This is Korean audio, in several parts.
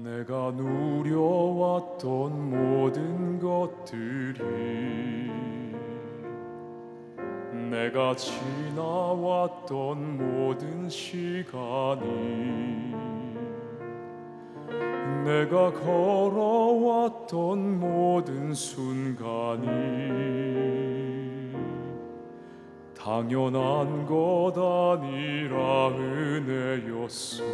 내가 누려왔던 모든 것들이, 내가 지나왔던 모든 시간이, 내가 걸어왔던 모든 순간이 당연한 것 아니라 은혜였소.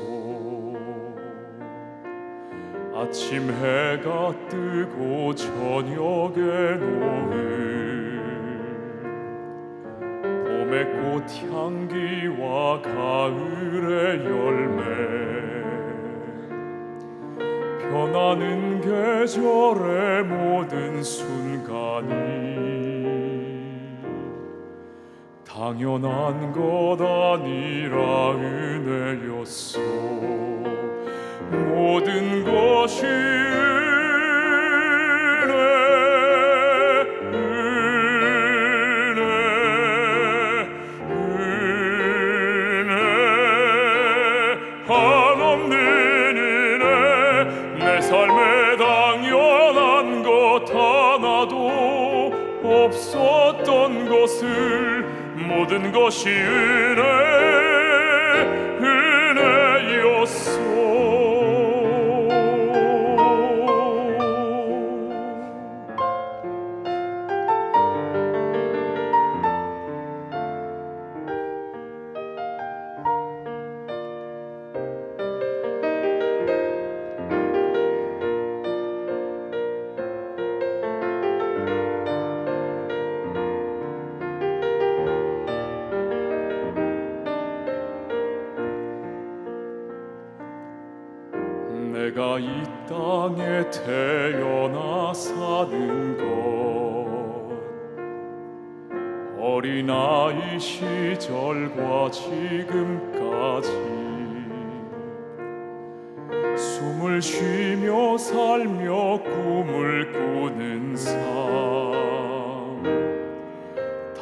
아침 해가 뜨고 저녁에 노을, 봄의 꽃향기와 가을의 열매, 변하는 계절의 모든 순간이 당연한 것 아니라 은혜였소. 모든 것이 은혜, 은혜, 한없는 은혜. 내 삶에 당연한 것 하나도 없었던 것을, 모든 것이 은혜였소. 내가 이 땅에 태어나 사는 것, 어린아이 시절과 지금까지 숨을 쉬며 살며 꿈을 꾸는 삶,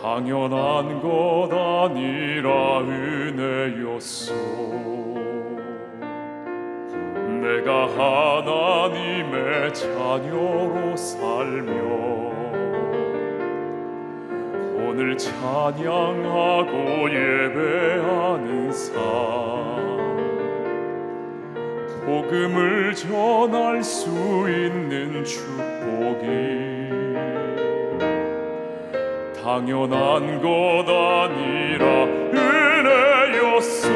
당연한 것 아니라 은혜였소. 내가 하나님의 자녀로 살며 오늘 찬양하고 예배하는 삶, 복음을 전할 수 있는 축복이 당연한 것 아니라 은혜였소.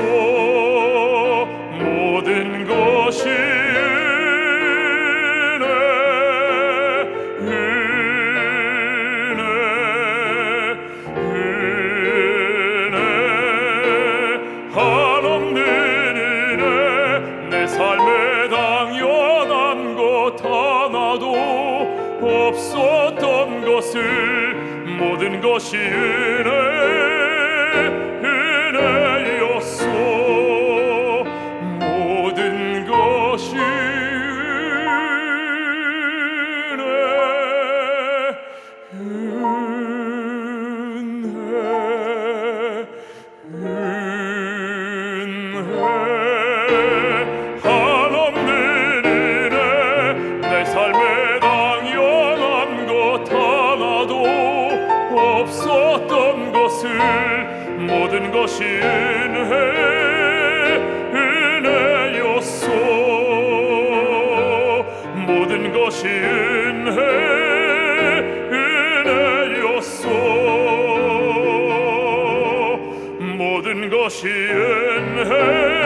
모든 것이 은혜, 은혜, 은혜, 한없는 은혜. 내 삶에 당연한 것 하나도 없었던 것을, 모든 것이 은혜였소. 없었던 것을, 모든 것이 은혜였소. 모든 것이 은혜였소. 모든 것이 은혜.